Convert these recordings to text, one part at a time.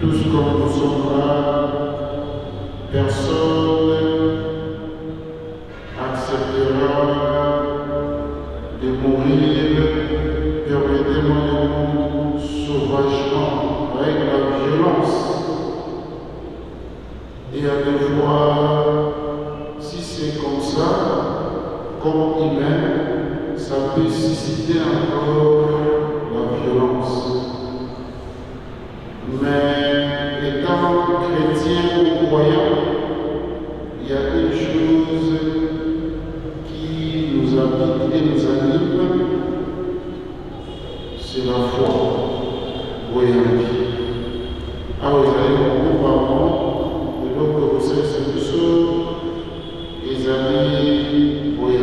Tous comme nous sommes là, personne comme humain, ça peut susciter encore la violence. Mais étant chrétien ou croyant, il y a une chose qui nous habite et nous anime, c'est la foi. Oui, ah oui, vous allez comprendre par moi, et donc vous savez, c'est tout ça, les amis, oui,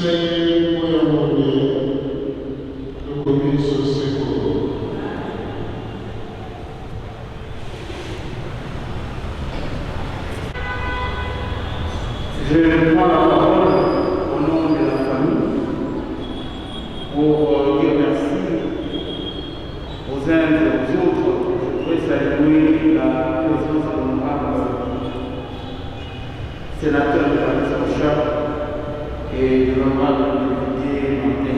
Hussein Mouyamode, le commissaire Seko. Je prends la parole au nom de la famille pour dire merci aux uns et aux autres. Je voudrais saluer la présence de l'honorable sénateur de la Liste et de l'honorable député Martin,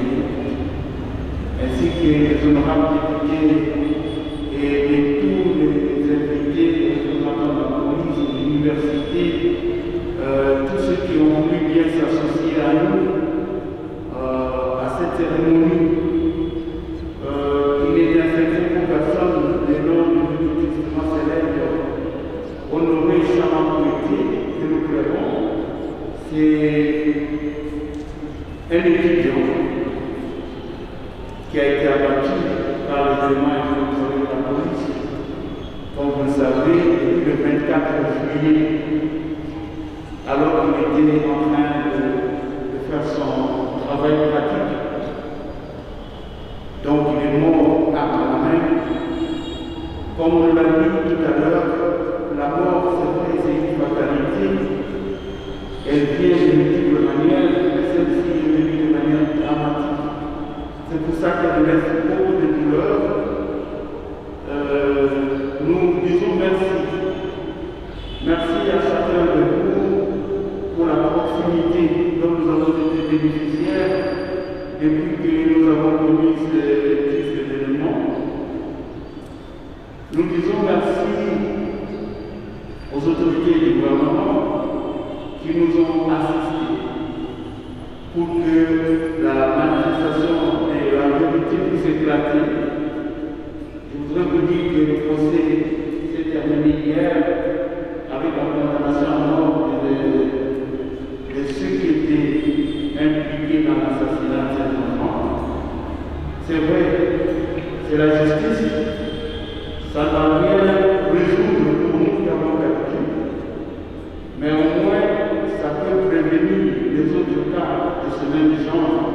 ainsi que les honorables députés et de tous les invités, les représentants de la police, de l'université, tous ceux qui ont voulu bien s'associer à nous, à cette cérémonie. Il est incertain pour personne le nom du Nouveau Testament célèbre, honoré charmant poétique, que nous pleurons. C'est un étudiant qui a été abattu par les éléments infiltrés de la police, comme vous le savez, depuis le 24 juillet, alors qu'il était en train de faire son travail pratique. Donc il est mort à la main. Comme on l'a dit tout à l'heure, la mort, c'est vrai, c'est une fatalité. Elle vient de multiples manières, mais celle-ci est venue de manière dramatique. C'est pour ça qu'elle laisse beaucoup de douleur. Nous disons merci. Merci à chacun de vous pour la proximité dont nous avons été bénéficiaires depuis que nous avons connu ces tristes événements. Nous disons merci aux autorités du gouvernement qui nous ont assistés pour que la manifestation et la vérité puisse éclater. Je voudrais vous dire que le procès s'est terminé hier avec la condamnation à mort de ceux qui étaient impliqués dans l'assassinat de ces enfants. C'est vrai, c'est la justice. Ça ne va rien résoudre pour nous qui avons perdu. Mais au moins, ça peut prévenir les autres cas de ce même genre.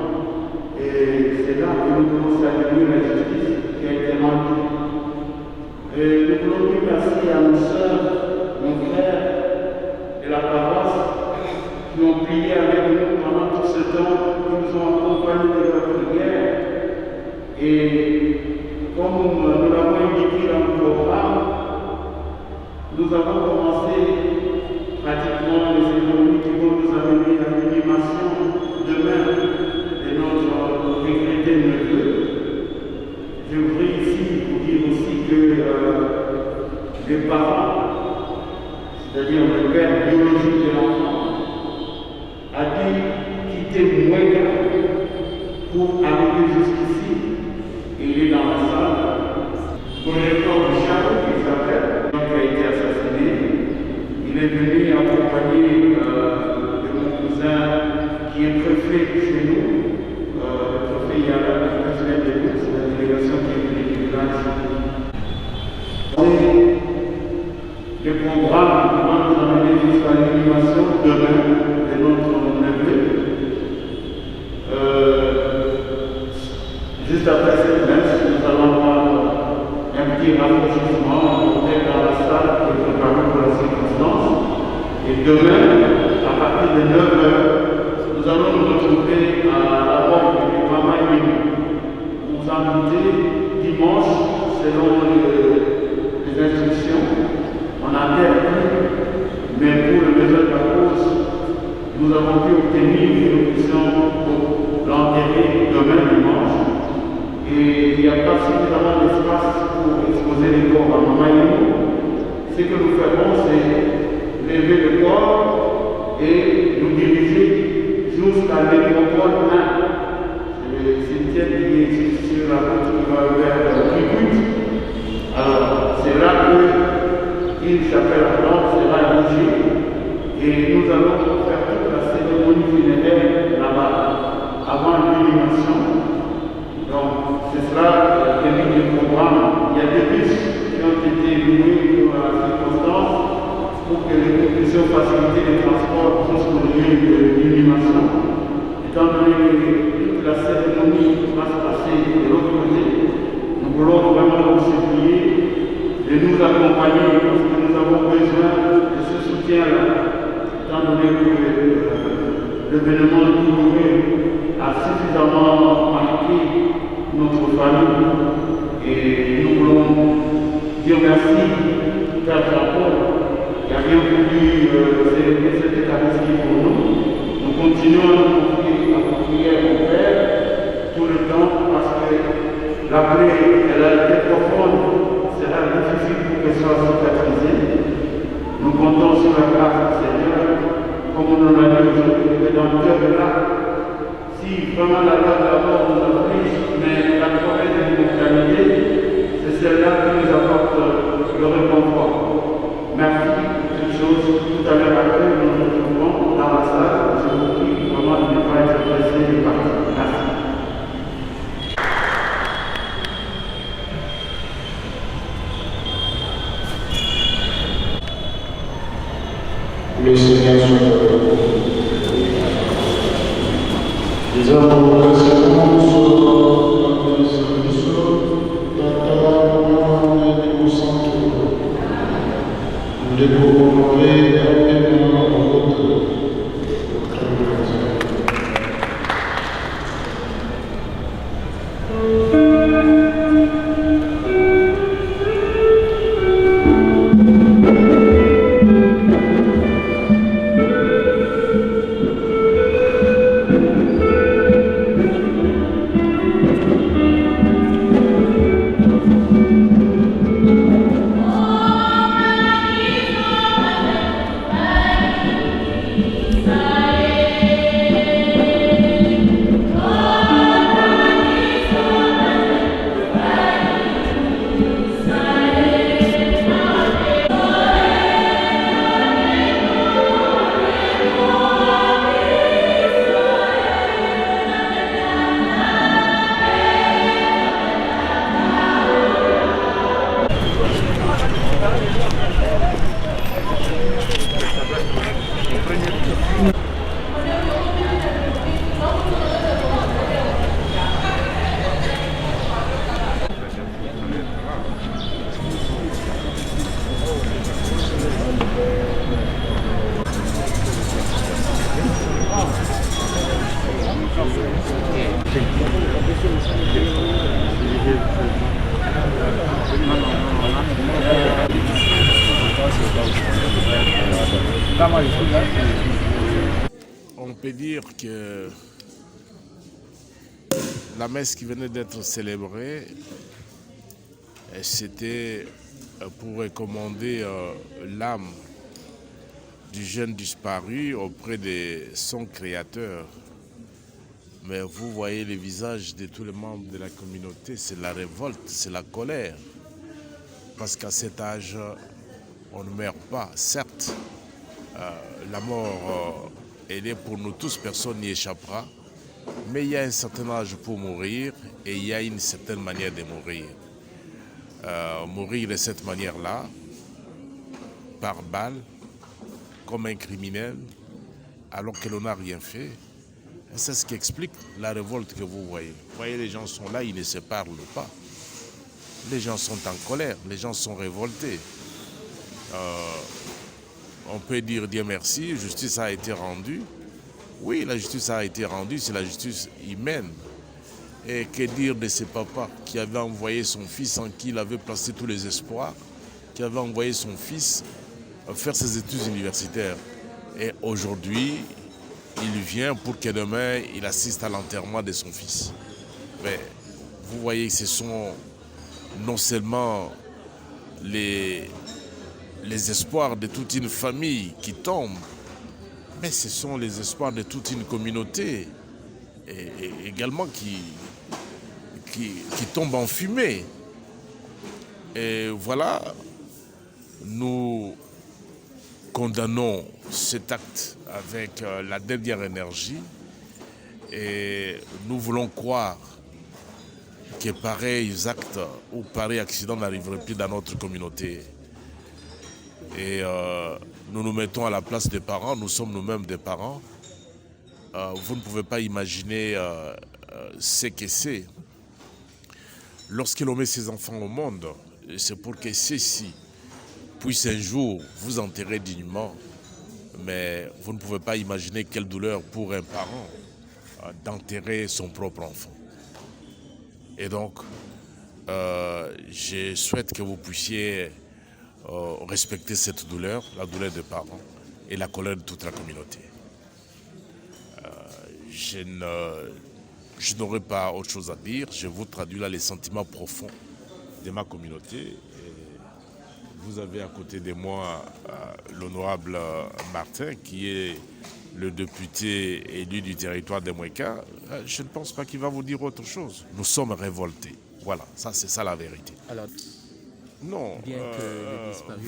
Et c'est là que nous pouvons saluer la justice qui a été rendue. Et nous voulons dire merci à nos sœurs, nos frères de la paroisse qui ont prié avec nous pendant tout ce temps, qui nous ont accompagnés de leur prière. Et comme nous l'avons indiqué dans le programme, nous avons commencé pratiquement les cérémonies qui vont nous amener à l'animation demain de notre regretté neveu. Je voudrais ici vous dire aussi que les parents, c'est-à-dire le père biologique de l'enfant, a dû quitter Mouéga pour arriver jusqu'ici. Il est dans la salle. Bonheur Richard, qui s'appelle, qui a été assassiné. Il est venu accompagner de mon cousin qui est préfet chez nous, le préfet Yara, le président de l'Église, la délégation qui est venue du village. Le programme qui va nous amener jusqu'à l'animation demain de notre neveu. Juste après cette messe, nous allons avoir un petit rafraîchissement dans la salle qui est préparée pour la circonstance. Et demain, à partir de 9h, nous allons nous retrouver à la banque du Mama Yémi. Vous en doutez, dimanche, selon les instructions, on a perdu, mais pour le besoin de la cause, nous avons pu obtenir que nous puissions l'enterrer demain dimanche. Et il n'y a pas suffisamment d'espace pour exposer les corps à Mama Yémi. Ce que nous ferons, c'est lever le corps et nous diriger jusqu'à l'Écropole 1. C'est le cimetière qui est sur la route qui va vers Kibut. Alors, c'est là qu'une chapelle ardente sera érigée et nous allons faire toute la cérémonie funéraire là-bas, avant l'inhumation. Donc, c'est cela qui est mis le programme. Il y a des bus qui ont été loués pour la circonstance pour que nous puissions faciliter les transports jusqu'au lieu de l'inhumation. Étant donné demandé que toute la cérémonie va se passer de l'autre côté. Nous voulons vraiment vous supplier de nous accompagner parce que nous avons besoin de ce soutien-là, étant donné que l'événement douloureux a suffisamment marqué notre famille. Et nous voulons dire merci Père Jean-Paul qui a bien voulu célébrer cette Eucharistie pour nous. Nous continuons à nous confier à vos prières, mon Père, tout le temps, parce que la plaie, elle a été profonde, sera difficile pour qu'elle soit cicatrisée. Nous comptons sur la grâce du Seigneur, comme on en a dit aujourd'hui, le Rédempteur est là. Si vraiment la loi de la mort nous afflige, mais la promesse de l'immortalité, c'est celle-là qui nous apporte le réconfort. Merci pour cette chose. Tout à l'heure après, nous nous retrouvons dans la salle. Je vous prie vraiment de ne pas être pressé de partir. Merci. Le Seigneur soit avec vous. Les hommes précédents sur la service, nous devons honorer rapidement votre On peut dire que la messe qui venait d'être célébrée, c'était pour recommander l'âme du jeune disparu auprès de son créateur. Mais vous voyez les visages de tous les membres de la communauté, c'est la révolte, c'est la colère. Parce qu'à cet âge, on ne meurt pas. Certes, la mort, elle est pour nous tous, personne n'y échappera. Mais il y a un certain âge pour mourir et il y a une certaine manière de mourir. Mourir de cette manière-là, par balle, comme un criminel, alors que l'on n'a rien fait, c'est ce qui explique la révolte que vous voyez. Vous voyez, les gens sont là, ils ne se parlent pas. Les gens sont en colère, les gens sont révoltés. On peut dire Dieu merci, justice a été rendue. Oui, la justice a été rendue, c'est la justice humaine. Et que dire de ces papas qui avaient envoyé son fils en qui il avait placé tous les espoirs, qui avait envoyé son fils faire ses études universitaires. Et aujourd'hui, il vient pour que demain, il assiste à l'enterrement de son fils. Mais vous voyez que ce sont non seulement les espoirs de toute une famille qui tombent, mais ce sont les espoirs de toute une communauté et également qui tombent en fumée. Et voilà, nous condamnons cet acte avec la dernière énergie et nous voulons croire que pareils actes ou pareils accidents n'arriveraient plus dans notre communauté. Et nous nous mettons à la place des parents, nous sommes nous-mêmes des parents. vous ne pouvez pas imaginer ce que c'est. Lorsque l'on met ses enfants au monde, c'est pour que ceux-ci puissent un jour vous enterrer dignement. Mais vous ne pouvez pas imaginer quelle douleur pour un parent d'enterrer son propre enfant. Et donc, je souhaite que vous puissiez respecter cette douleur, la douleur des parents et la colère de toute la communauté. Je n'aurai pas autre chose à dire. Je vous traduis là les sentiments profonds de ma communauté. Et vous avez à côté de moi l'honorable Martin, qui est le député élu du territoire de Mouéka. Je ne pense pas qu'il va vous dire autre chose. Nous sommes révoltés. Voilà, ça c'est ça la vérité. Alors, non, bien que le disparu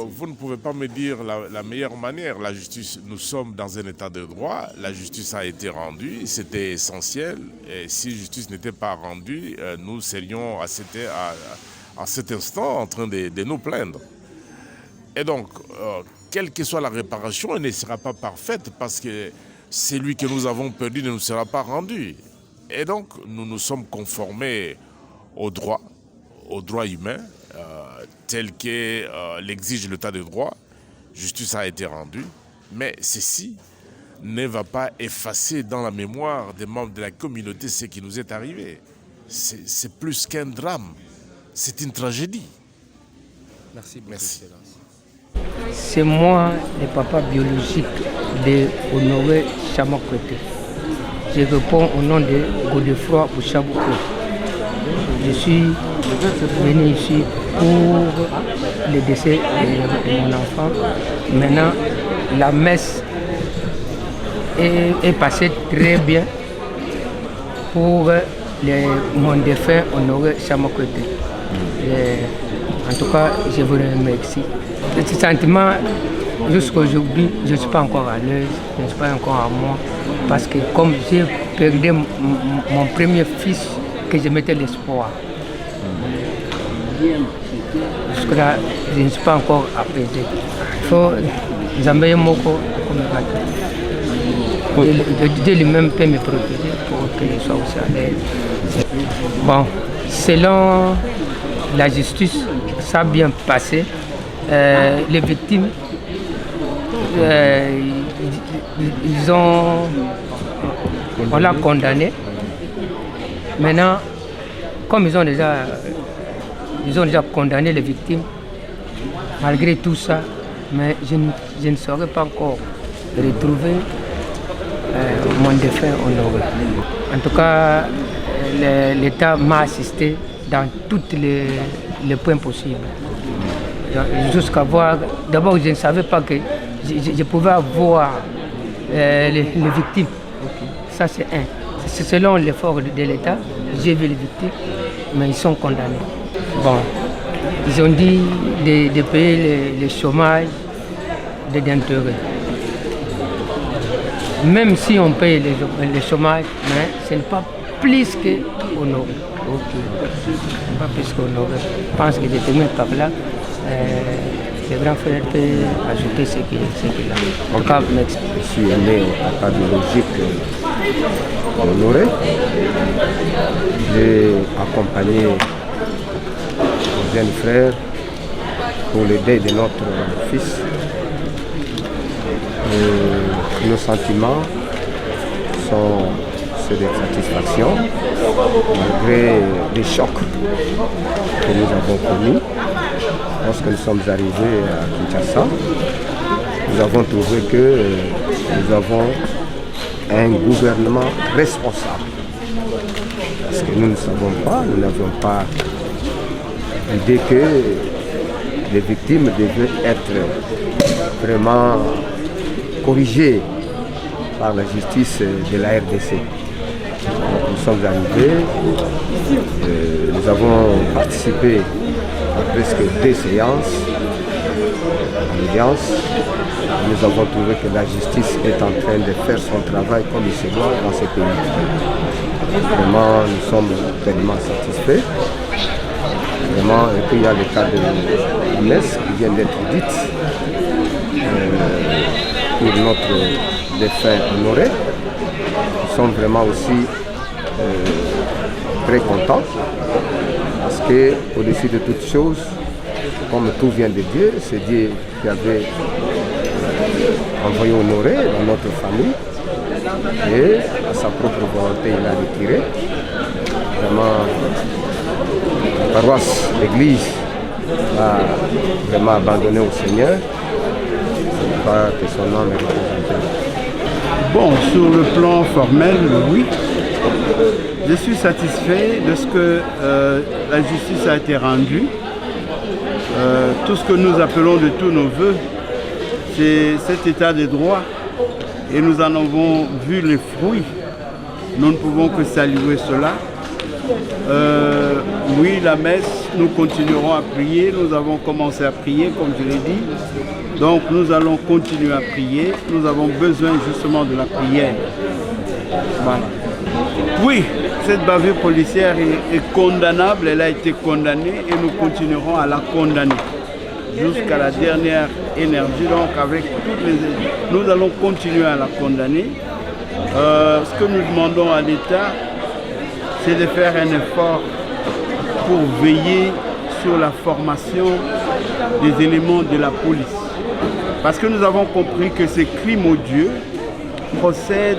vous ne pouvez pas me dire la meilleure manière. La justice, nous sommes dans un état de droit, la justice a été rendue, c'était essentiel. Et si la justice n'était pas rendue, nous serions à cet instant en train de nous plaindre. Et donc, quelle que soit la réparation, elle ne sera pas parfaite parce que celui que nous avons perdu ne nous sera pas rendu. Et donc, nous nous sommes conformés au droit humain, tel que l'exige l'état de droit. Justice a été rendue, mais ceci ne va pas effacer dans la mémoire des membres de la communauté ce qui nous est arrivé. C'est plus qu'un drame, c'est une tragédie. Merci beaucoup. Merci. C'est moi, le papa biologique de Honoré Chamakwete. Je réponds au nom de Godefroy Bouchaboukou. Je suis venu ici pour le décès de mon enfant. Maintenant, la messe est passée très bien pour mon défunt Honoré Chamakwete. En tout cas, je vous remercie. Ce sentiment, jusqu'aujourd'hui, je ne suis pas encore à l'aise, je ne suis pas encore à moi, parce que comme j'ai perdu mon premier fils, que je mettais l'espoir. Jusque-là, je ne suis pas encore apaisé. Il faut Zambé Moko comme Dieu lui-même peut me protéger pour que je sois aussi à l'aise. Bon, selon la justice, ça a bien passé. Les victimes, on l'a condamné. Maintenant, comme ils ont déjà condamné les victimes, malgré tout ça, mais je ne saurais pas encore retrouver mon défunt Honoré. En tout cas, l'État m'a assisté dans tous les points possibles. Jusqu'à voir, d'abord je ne savais pas que je pouvais avoir les victimes. Ça c'est un. C'est selon l'effort de l'État, j'ai vu les victimes, mais ils sont condamnés. Bon, ils ont dit de payer le chômage d'intérêt. Même si on paye le chômage, mais ce n'est pas plus qu'Honoré. Pas plus qu'Honoré. Je pense que je termine par là. Le grand frère peut ajouter ce qu'il a. En tout cas, merci. Je suis né au papa biologique Honoré. J'ai accompagné mon jeune frère pour le deuil de notre fils. Nos sentiments sont ceux de satisfaction, malgré les chocs que nous avons connus. Lorsque nous sommes arrivés à Kinshasa, nous avons trouvé que nous avons un gouvernement responsable. Parce que nous ne savons pas, nous n'avions pas l'idée que les victimes devaient être vraiment corrigées par la justice de la RDC. Donc, nous sommes arrivés, nous avons participé à presque 2 séances d'audience. Nous avons trouvé que la justice est en train de faire son travail comme il se doit dans ce pays. Vraiment, nous sommes pleinement satisfaits. Vraiment, et puis il y a le cas de la messe qui vient d'être dite pour notre défunt Honoré. Nous sommes vraiment aussi très contents parce qu'au-dessus de toutes choses, comme tout vient de Dieu, c'est Dieu qui avait envoyé Honoré dans notre famille et à sa propre volonté il a retiré. Vraiment, la paroisse, l'église a vraiment abandonné au Seigneur. Je crois que son nom est représenté. Bon, sur le plan formel, oui. Je suis satisfait de ce que la justice a été rendue. Tout ce que nous appelons de tous nos voeux, c'est cet état de droit. Et nous en avons vu les fruits. Nous ne pouvons que saluer cela. Oui, la messe, nous continuerons à prier. Nous avons commencé à prier, comme je l'ai dit. Donc nous allons continuer à prier. Nous avons besoin justement de la prière. Voilà. Oui, cette bavure policière est condamnable. Elle a été condamnée et nous continuerons à la condamner jusqu'à la dernière énergie. Donc avec toutes les... Nous allons continuer à la condamner. Ce que nous demandons à l'État, c'est de faire un effort pour veiller sur la formation des éléments de la police. Parce que nous avons compris que ces crimes odieux procèdent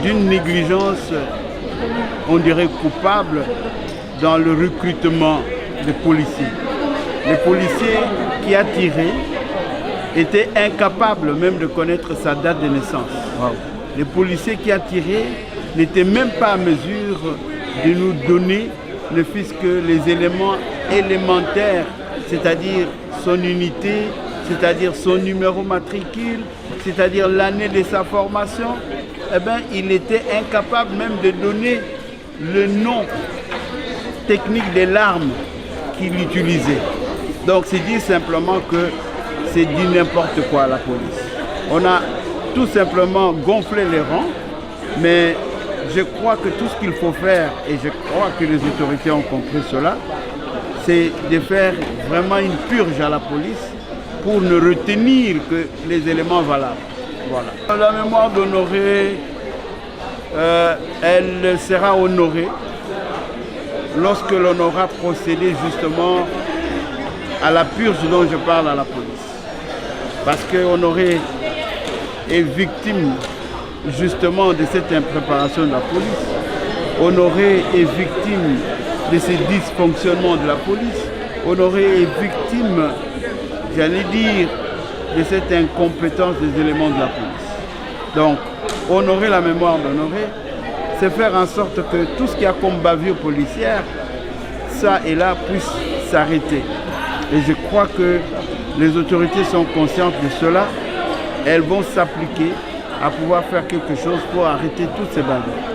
d'une négligence, on dirait coupable, dans le recrutement des policiers. Les policiers qui a tiré étaient incapables même de connaître sa date de naissance. Wow. Les policiers qui a tiré n'étaient même pas à mesure de nous donner ne fût-ce que les éléments élémentaires, c'est-à-dire son unité, c'est-à-dire son numéro matricule, c'est-à-dire l'année de sa formation. Eh bien, il était incapable même de donner le nom technique des l'arme qu'il utilisait. Donc c'est dire simplement que c'est dit n'importe quoi à la police. On a tout simplement gonflé les rangs, mais je crois que tout ce qu'il faut faire, et je crois que les autorités ont compris cela, c'est de faire vraiment une purge à la police pour ne retenir que les éléments valables. Voilà. La mémoire d'Honoré, elle sera honorée lorsque l'on aura procédé justement à la purge dont je parle à la police. Parce que Honoré est victime justement de cette impréparation de la police. Honoré est victime de ces dysfonctionnements de la police. Honoré est victime, j'allais dire, de cette incompétence des éléments de la police. Donc, honorer la mémoire d'Honoré, c'est faire en sorte que tout ce qu'il y a comme bavure policière, ça et là, puisse s'arrêter. Et je crois que les autorités sont conscientes de cela. Elles vont s'appliquer à pouvoir faire quelque chose pour arrêter toutes ces bavures.